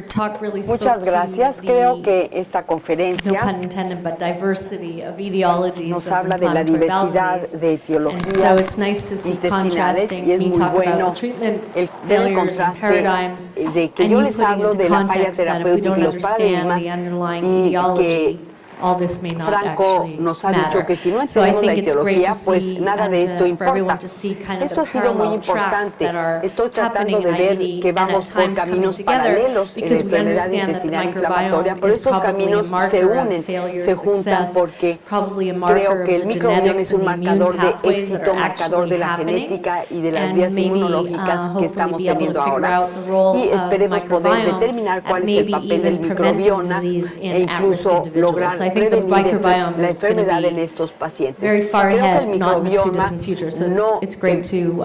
talk really Muchas spoke gracias. to Creo the, que esta no conferencia pun intended, but diversity of etiologies nos of habla de la inflammatory bowel diversidad disease. de And so etiologías it's nice to see intestinales contrasting y es me muy talk about bueno the treatment el ver el failures and contraste paradigms, de que and yo you les putting hablo into de la falla context that if we terapéutica don't y los understand paradigmas the underlying y etiology, que all this may not Franco actually nos ha dicho matter. que si no So I entendemos la think it's great etiología, to pues see nada de esto and for everyone importa. to see kind of Esto the ha sido muy parallel tracks importante. that are Estoy happening tratando in de ver IBD que and at vamos por times coming caminos together paralelos en la because we enfermedad understand that the intestinal inflamatoria, microbiome pero is estos probably a caminos se marker of unen, failure, se juntan success, porque probably a creo marker que of el the microbioma genetics es un and the immune marcador de pathways that éxito, are marcador actually de la happening, genética y de las and vías maybe inmunológicas que hopefully estamos be able to teniendo figure ahora out the role y of the esperemos poder microbiome determinar at cuál es el maybe papel del even preventing microbioma disease e in at-risk incluso individuals. lograr So I think the prevenir microbiome la is going to enfermedad en be estos pacientes. very far Creo que el ahead, not in the too microbioma distant future. So no it's great to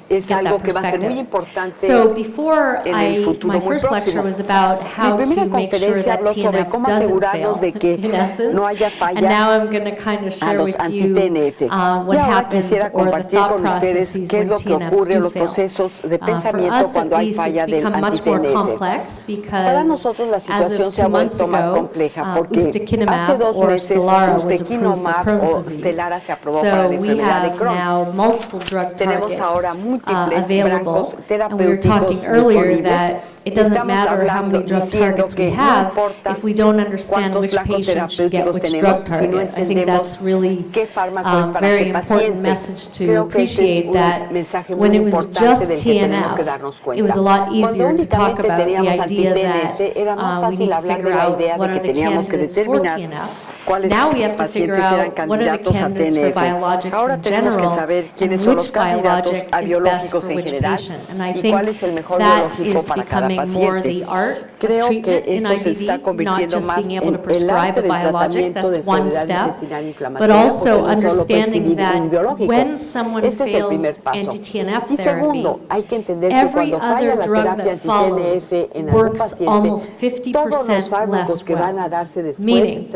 es get algo that que va a ser muy perspective. importante So before en el futuro my muy first lecture próximo. was about Mi how primera to make sure conferencia that habló sobre TNF cómo doesn't asegurarnos fail, de que in essence. no haya And now fallas I'm going to kind of a share los with you anti-TNF. what Y ahora happens quisiera or the compartir thought con ustedes processes qué es when lo que TNFs ocurre en do los fail. procesos de For pensamiento us, at cuando hay least, it's falla del become much more anti-TNF. complex Para because nosotros la as situación of se ha 2 months vuelto más ago, compleja porque hace ustekinumab 2 or meses Stelara was approved for ustekinumab Crohn's o disease. Stelara se aprobó para So la we enfermedad de have Crohn. now multiple drug Tenemos targets ahora múltiples available, blancos and we were terapéuticos talking earlier disponibles. that it doesn't matter how many drug targets we have if we don't understand which patient should get which drug target. I think that's really a very important message to appreciate, that when it was just TNF, it was a lot easier to talk about the idea that we need to figure out what are the candidates for TNF. Now we have to figure out what are the candidates for biologics in general and which biologic is best for which patient. And I think that is becoming more the art of treatment in IBD, not just being able to prescribe a biologic, that's one step, but also understanding that when someone fails anti-TNF therapy, every other drug that follows works almost 50% less well. Meaning,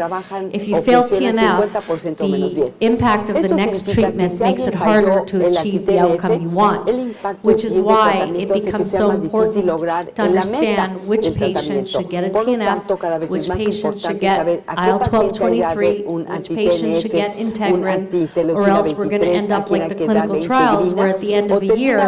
if you fail TNF, the impact of the next treatment makes it harder to achieve the outcome you want, which is why it becomes so important to understand which patient should get a TNF, which patient should get IL-12/23, which patient should get Integrin, or else we're going to end up like the clinical trials where at the end of a year,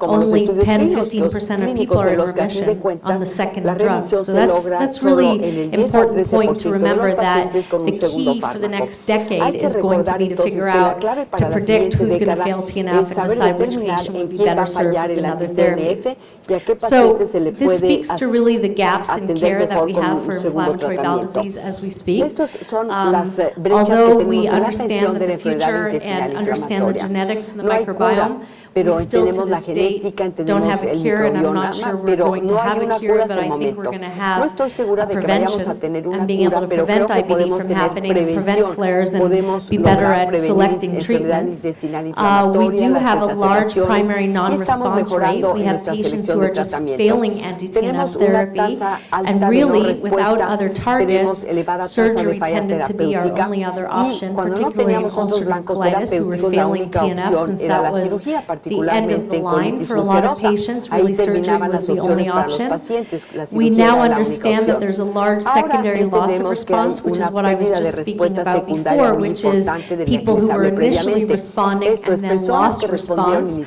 only 10-15% of people are in remission on the second drug. So that's really important point to remember, that the key for the next decade is going to be to figure out, to predict who's going to fail TNF and decide which patient would be better served with another therapy. So this speaks to really the gaps in care that we have for inflammatory bowel disease as we speak. Although we understand the future and understand the genetics and the microbiome, we still to this date don't have a cure, and I'm not sure we're going to have a cure, but I think we're going to have a prevention and being able to prevent IBD from happening, and prevent flares, and be better at selecting treatments. We do have a large primary non-response rate. We have patients who are just failing anti-TNF therapy, and really, without other targets, surgery tended to be our only other option, particularly in ulcerative colitis, who were failing TNF, since that was the end of the line for a lot of patients. Really, surgery was the only option. We now understand that there's a large secondary loss of response, which is what I was just speaking about before, which is people who were initially responding and then lost response,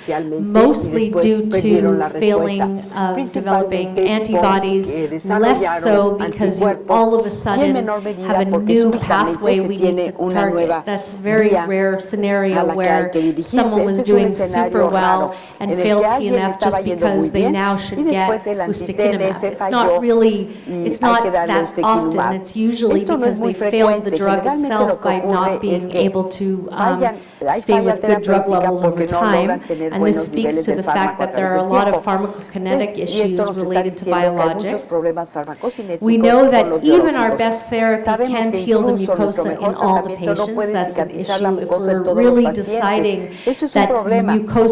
mostly due to failing of developing antibodies, less so because you all of a sudden have a new pathway we need to target. That's a very rare scenario where someone was doing super well and failed TNF just because they now should get ustekinumab. It's not really, it's not that often. It's usually because they failed the drug itself by not being able to stay with good drug levels over time. And this speaks to the fact that there are a lot of pharmacokinetic issues related to biologics. We know that even our best therapy can't heal the mucosa in all the patients. That's an issue if we're really deciding that mucosa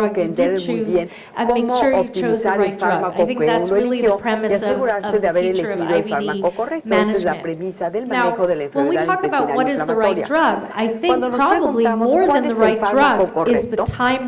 drug you did choose and make sure you chose the right drug. I think that's really the premise of the future of IBD management. Now, when we talk about what is the right drug, I think probably more than the right drug is the time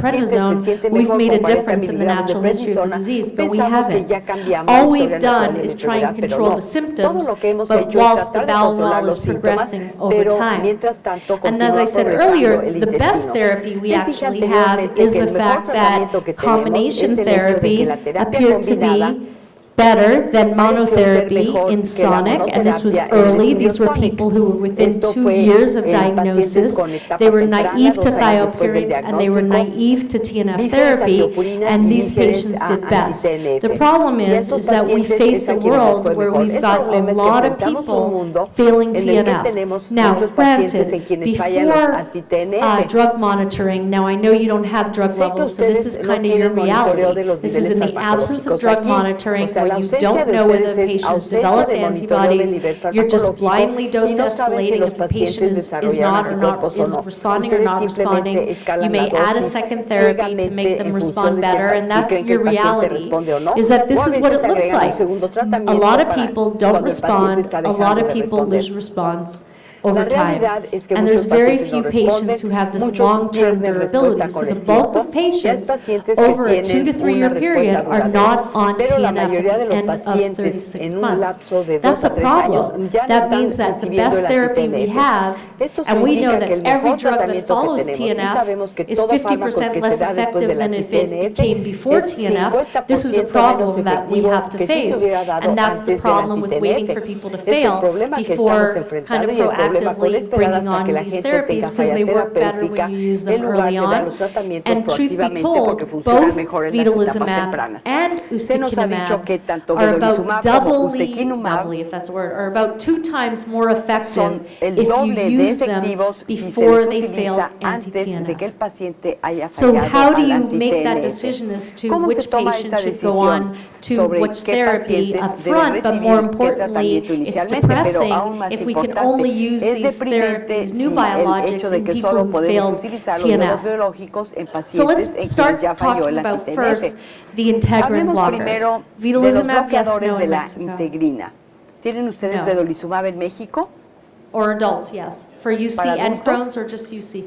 prednisone, we've made a difference in the natural history of the disease, but we haven't. All we've done is try and control the symptoms, but whilst the bowel wall is progressing over time. And as I said earlier, the best therapy we actually have is the fact that combination therapy appeared to be better than monotherapy in SONIC, and this was early. These were people who were within 2 years of diagnosis. They were naive to thiopurines and they were naive to TNF therapy, and these patients did best. The problem is that we face a world where we've got a lot of people failing TNF. Now, granted, before drug monitoring, now I know you don't have drug levels, so this is kind of your reality. This is in the absence of drug monitoring, where you don't know whether the patient has developed antibodies. You're just blindly dose escalating if the patient is not or not is responding or not responding. You may add a second therapy to make them respond better, and that's your reality, is that this is what it looks like. A lot of people don't respond, a lot of people lose response over time. And there's very few patients who have this long-term durability. So the bulk of patients over a 2 to 3 year period are not on TNF at the end of 36 months. That's a problem. That means that the best therapy we have, and we know that every drug that follows TNF is 50% less effective than if it became before TNF. This is a problem that we have to face, and that's the problem with waiting for people to fail before kind of proactively bringing on these therapies, because they work better when you use them early on. And truth be told, both vedolizumab and ustekinumab are about doubly, if that's a word, are about 2 times more effective if you use them before they failed anti-TNF. So how do you make that decision as to which patient should go on to which therapy up front? But more importantly, it's depressing if we can only use these therapies, new biologics, in people who failed TNF. So let's start talking about first the integrin blockers. Vedolizumab, yes, no in Mexico. ¿Tienen ustedes No. vedolizumab en México? Or adults, yes. For UC Para and adultos? Crohn's, or just UC?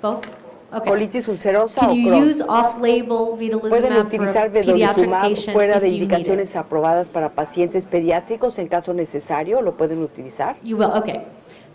Both? Okay. Colitis ulcerosa Can o you Crohn's. use off-label Pueden vedolizumab for utilizar a pediatric vedolizumab patient fuera de if you need it? indicaciones aprobadas para pacientes pediátricos en caso necesario, lo pueden utilizar. You will, okay.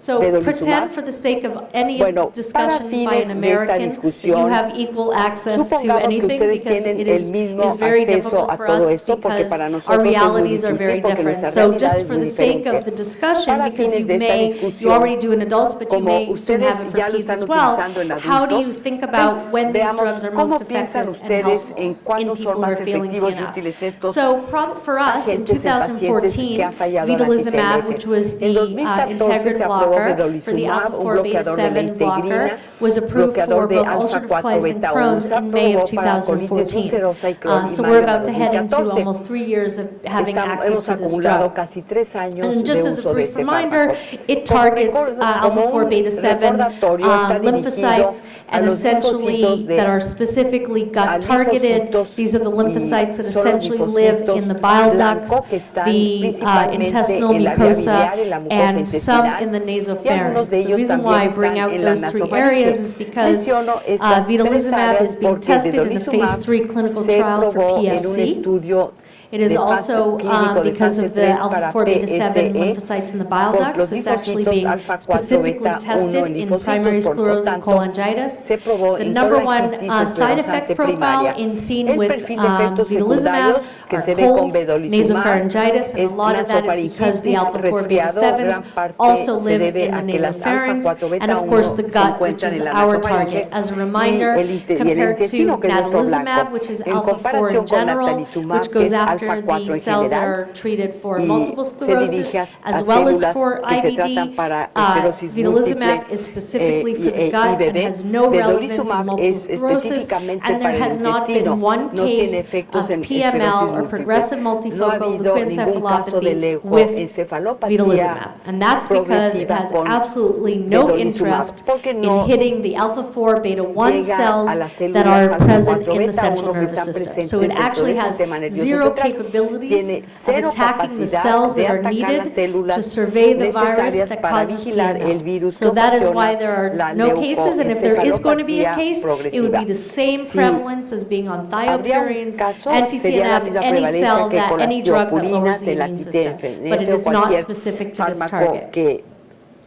So Vedolizumab. pretend for the sake of any Bueno, discussion para by an fines de esta American, that you discusión, have equal access to supongamos que anything, ustedes because tienen it el is mismo very acceso difficult a for todo us esto, porque because para our nosotros es muy realities are very difícil, porque different. nuestra So realidad just es for muy the sake diferente. of the discussion, Para because fines you de esta may, you discusión, already do in adults, but you como may soon have it ustedes for ya lo kids están as well, utilizando en how do you adultos, think about when these veamos drugs are cómo most piensan effective and ustedes helpful en in cuándo people son who más are failing efectivos y TNF? útiles estos So for us, in pacientes en pacientes 2014, que han fallado al vedolizumab, anti-TNF. which was En the 2014 integrin se aprobó blocker for the vedolizumab, un alpha-4 bloqueador de la beta-7 blocker, integrina, was approved for bloqueador de both ulcerative alfa-4 colitis and beta-1, Crohn's se in May of aprobó para colitis 2014. ulcerosa y Crohn So en we're mayo about de to head into 2014. almost 3 years of having access Hemos to this acumulado drug. casi 3 años And just de as a uso de brief este reminder, fármaco. it Como targets como un alpha-4 beta-7 recordatorio, está lymphocytes, dirigido and a los essentially linfocitos de- that are specifically a gut targeted. linfocitos These are the lymphocytes that y son los essentially live linfocitos in the bile ducts, blancos que están the principalmente intestinal en la vía mucosa, biliar, en la mucosa and some intestinal, in the y algunos nasopharynx. de The ellos reason why I también bring están out en la those 3 nasofaringe. areas is because Menciono estas 3 vedolizumab áreas is being porque tested in a phase vedolizumab 3 clinical se trial for probó en un PSC. estudio It is de fase also clínico de because fase of the 3 para alpha-4 beta-7 PSE lymphocytes in the bile por ducts. los So it's actually linfocitos being alfa-4 specifically beta-1 tested in linfocitos, primary por lo sclerosing tanto, cholangitis. se probó The en number one colitis side effect esclerosante profile primaria. in seen El with perfil de efectos vedolizumab secundarios que are se ve con cold, vedolizumab nasopharyngitis, and a es lot of that is because the nasofaringitis, alpha-4 resfriado, beta-7s gran parte also se live debe in a the que las nasopharynx, alfa-4 and of course the beta-1 se gut, which encuentran is en la our nasofaringe, target. As a y reminder, el compared to intestino, que es nuestro natalizumab, blanco. which is En alpha-4 comparación in con general, natalizumab, which que goes es after alfa-4 the en cells that general, are treated for y multiple se sclerosis, dirige a as well as células for que se tratan IBD. para esclerosis Vedolizumab múltiple, is specifically for the y gut and bebé. has no relevance in Vedolizumab multiple es sclerosis, específicamente and there para el has not intestino, been one no tiene case efectos of en PML esclerosis or múltiple. progressive No ha multifocal habido ningún caso de leukoencephalopathy with leucoencefalopatía vedolizumab, and that's because it has progresiva con absolutely no vedolizumab, interest porque in no hitting the alpha-4 beta-1 llega cells a las that células are present alfa-4 in the beta-1 central que nervous están system. So it presentes actually dentro del has sistema nervioso zero central. capabilities Tiene of cero attacking the capacidad cells de that are atacar las needed células to survey the virus necesarias that para causes vigilar el PML. virus So que that is ocasiona why there are la no cases, and if there is going to be a leucoencefalopatía case, it would be the same progresiva. prevalence as being on Habría un thiopurines, caso, sería la anti-TNF, misma any prevalencia cell, que con las any drug that lowers tiopurinas, the el immune system, acitefene but it o is not cualquier specific to this fármaco target. que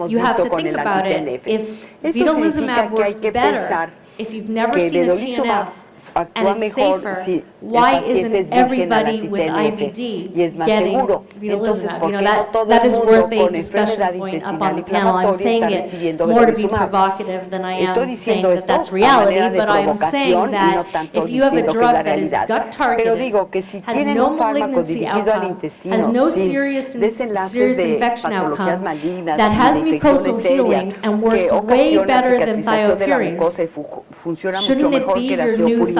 hemos you have visto to con think el about it. anti-TNF. If Esto significa vedolizumab que hay works que better, pensar if you've never que seen a vedolizumab TNF, and actúa it's mejor safer, si el why paciente isn't es virgen al everybody with anti-TNF IBD y es más getting seguro. Entonces, vedolizumab? ¿por You qué know, no todo that el is mundo worth a con discussion enfermedad point up on intestinal the panel. I'm inflamatoria saying está it recibiendo more to be vedolizumab? provocative than I Estoy am diciendo saying that esto that's a reality, manera de but I am saying provocación y no that tanto if you have a diciendo que es drug la that is realidad. gut Pero targeted, digo que si has tienen no un fármaco malignancy dirigido al outcome, intestino has no sin serious desenlaces de infection patologías outcome, malignas that y has de infecciones mucosal serias healing and works que way ocasiona better than cicatrización de la thiopurines, mucosa y funciona mucho shouldn't it mejor be que las your new teopurinas,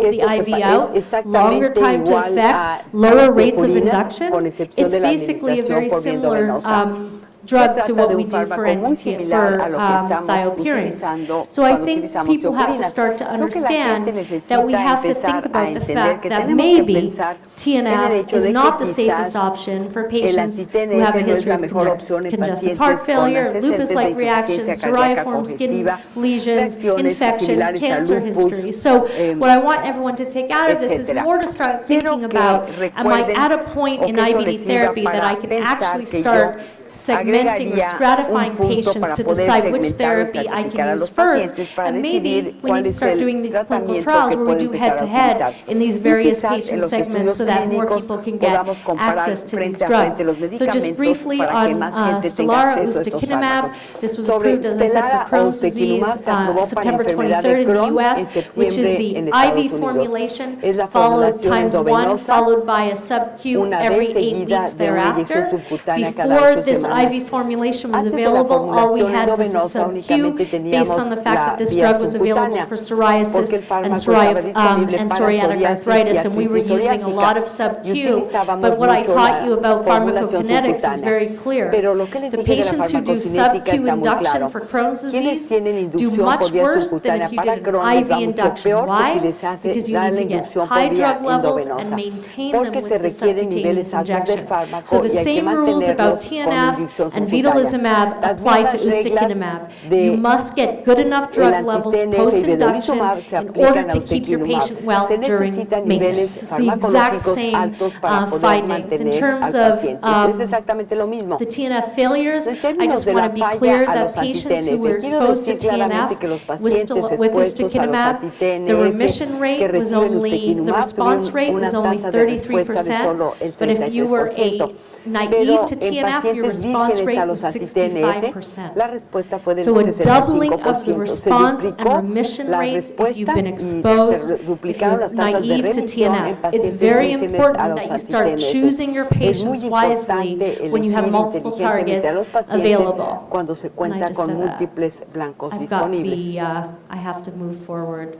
take the esto IV es out, exactamente longer time to igual a effect, lower las rates of purpurinas, induction. con excepción It's de la basically a very administración por vía similar endovenosa. drug Se to trata what de we un do for fármaco muy similar a lo que estamos thiopurines. utilizando So I cuando think utilizamos people have to teopurinas. start to Creo que la gente understand necesita that we have to empezar think a about the entender fact que that tenemos que maybe pensar en el TNF hecho is de not que the safest quizás option for el patients who have anti-TNF a no es history la of mejor opción en congestive pacientes heart con failure, antecedentes de lupus-like insuficiencia reactions, cardíaca psoriform skin congestiva, lesions, reacciones infection, similares a cancer lupus, history. So what I want everyone to take out of this is etcétera. more to start Quiero thinking que about, am I recuerden at a point o in que esto IBD les sirva therapy that para I can pensar actually que yo start segmenting or agregaría stratifying un punto patients para to poder decide which segmentar o therapy I estratificar can a use los first, pacientes para and maybe decidir we need cuál to es start el doing these clinical tratamiento trials que where we puede do empezar a head-to-head utilizar. in these Y various quizás en patient los segments estudios so that more clínicos people can get podamos comparar access to these frente a frente drugs. los So just medicamentos briefly para que on más gente tenga Stelara, acceso a estos ustekinumab, fármacos. this was Sobre approved, as I said, for Stelara o Crohn's disease ustekinumab se aprobó para September enfermedad de 23rd in the Crohn US, en which is septiembre the en Estados IV Unidos. formulation Es la followed formulación times 1 endovenosa, followed by a sub-Q una vez every 8 seguida weeks de una inyección thereafter. subcutánea cada Before 8 this semanas. IV formulation was Antes de la available, all we formulación had was the endovenosa sub-Q únicamente based teníamos on the fact la that this vía drug was available subcutánea, for psoriasis porque el and, fármaco estaba disponible para psoriatic psoriasis arthritis, y and we were artritis using a lot of psoriásica, y sub-Q. utilizábamos But what I mucho taught la you about formulación pharmacokinetics is subcutánea. very clear. Pero lo que les The dije de la patients who do farmacocinética sub-Q está muy induction claro. for Crohn's Quienes disease tienen do inducción much por vía worse than subcutánea if you para did Crohn an les IV va mucho induction. peor que si Why? les hace Because you dar need la to get inducción high por vía drug levels and endovenosa, maintain them porque with se the requieren niveles subcutaneous altos del injection. fármaco So the y hay que same rules about mantenerlos con TNF inducción and subcutánea. vedolizumab Las apply to mismas reglas ustekinumab. de You must get good enough el drug levels anti-TNF y post-induction vedolizumab se in order aplican a to keep your ustekinumab. patient well Se during necesitan maintenance. niveles It's the exact farmacológicos same altos para poder findings. In mantener terms al of paciente. Es exactamente lo mismo. the TNF failures, En I términos just de want la to be falla clear a that los patients who were anti-TNF, quiero exposed to decir claramente TNF que los with pacientes with expuestos a los ustekinumab, the anti-TNF remission que rate was reciben only, the ustekinumab response tuvieron rate una was only tasa de respuesta de 33%, solo el but if you were 33%. naive Pero to en TNF, your pacientes response vírgenes a rate was los anti-TNF, 65%. la respuesta fue del So a doubling of the 65%. Se response and duplicó remission la rates if you've been respuesta y exposed, se if duplicaron you're las tasas de naive to remisión en TNF. It's pacientes very vírgenes a important los that you start anti-TNF. choosing your Es muy patients wisely importante when you have elegir multiple inteligentemente a targets los pacientes available. cuando se And I cuenta just con said that. múltiples blancos I've got disponibles. the, I have to move forward.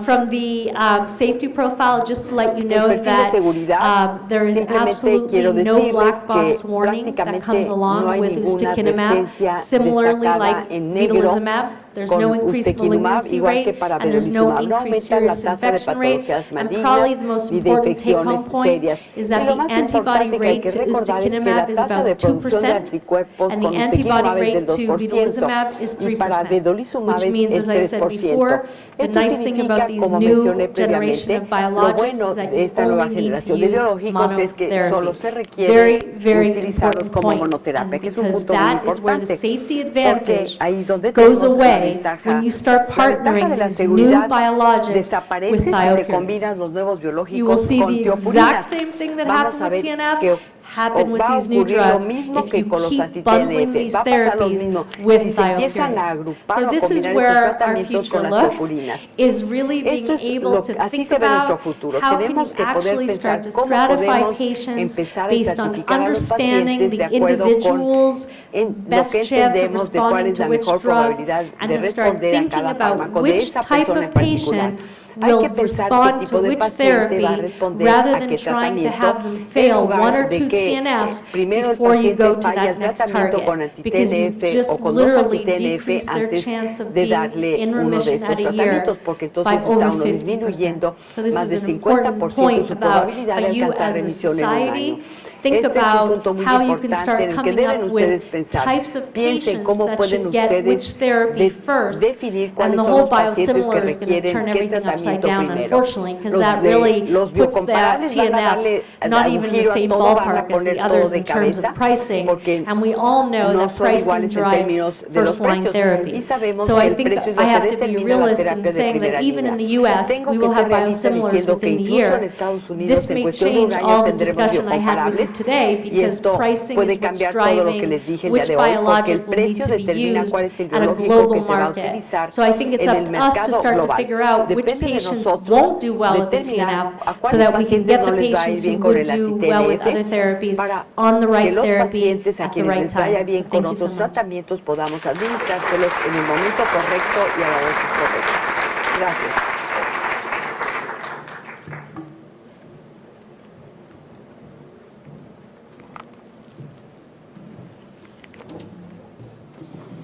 From the safety profile, just to let you know perfil de that seguridad, there is simplemente absolutely quiero no decirles black box que warning that prácticamente comes no along hay with ninguna ustekinumab. advertencia Similarly, destacada like en negro vedolizumab, there's no con increased ustekinumab, malignancy igual que rate, para and there's no vedolizumab. No increased aumenta la serious tasa de infection rate, patologías and probably malignas the most ni de important take-home infecciones point serias. is Y that lo the más antibody importante que hay rate que to recordar es que la ustekinumab is tasa de about producción de 2%, anticuerpos and con the antibody ustekinumab es rate del to 2% vedolizumab is y para 3%, vedolizumab which es means, el as I said 3%. before, the Esto nice thing significa, about these como new mencioné generation previamente, of lo biologics bueno is that de you esta nueva only need to generación de use biológicos es que solo se monotherapy. requiere Very utilizarlos important como point, monoterapia, and que es un because punto muy that is where the importante, safety porque advantage ahí donde goes tenemos la away ventaja, when you start la ventaja de partnering la these new seguridad biologics desaparece with si se thiopurines. combinan los nuevos You will biológicos see con the tiopurinas. exact same thing that Vamos happened a with ver TNF que happen with va a these new ocurrir lo drugs mismo if que you con los keep bundling anti-TNF. these Va a pasar lo therapies mismo with si se empiezan a thiopurines. agrupar So o this is combinar estos where our tratamientos con future las looks, tiopurinas. is really being Esto es able to así think se ve nuestro about futuro. how can Tenemos you que poder actually pensar start to cómo stratify podemos patients empezar a based on estratificar a los understanding pacientes the de acuerdo con individual's en lo best que chance of entendemos de cuál responding es to la which mejor drug, probabilidad and de to start responder a thinking cada about fármaco de which esa type persona of en particular. patient Hay will que pensar qué respond tipo to de which paciente va a therapy responder rather a than qué trying to tratamiento have them en fail lugar one or de two que TNFs primero el before you paciente go to falle that el next tratamiento con target, because you anti-TNF o just con dos literally anti-TNF decrease their antes chance of de being darle in uno de remission estos at a year tratamientos, porque by entonces over está uno 50%. disminuyendo So this más is del an important 50% point su about probabilidad de how you alcanzar as a remisión en un año. society think Este es un about punto muy how you can importante start en el que coming deben up ustedes with pensar. types of Piensen patients cómo that pueden should get which ustedes therapy first, definir and cuáles the son whole los pacientes que biosimilar is going to requieren turn qué everything upside tratamiento down, primero. unfortunately, because that really Los puts that biocomparables van a darle TNFs not even in the giro a same todo, van a ballpark as the poner todo others de in terms cabeza, of pricing, porque and we all know no that son pricing iguales en drives términos de los first-line precios. therapy. Y sabemos So que I el think precio es I lo que have to be determina la realistic in terapia de saying that primera even in línea. the U.S., Tengo we que will ser have realista biosimilars diciendo que within the incluso en year. Estados Unidos This en may cuestión de un change año all the tendremos discussion I had with you biocomparables today, y because esto pricing puede is what's cambiar todo lo que driving les dije el día which de hoy, porque el biologic will need precio to be determina used cuál es el at a biológico global que se va a market. utilizar So I think it's en up el to us to mercado start to global. figure out which Depende de patients nosotros won't do well with the determinar TNF, a so cuáles that we can pacientes get the no les va a ir patients who bien con would el do well with other anti-TNF therapies para on the que right los therapy pacientes a at the quienes right les vaya time. bien So con thank you so otros much. tratamientos podamos administrárselos en el momento correcto y a la dosis correcta. Gracias.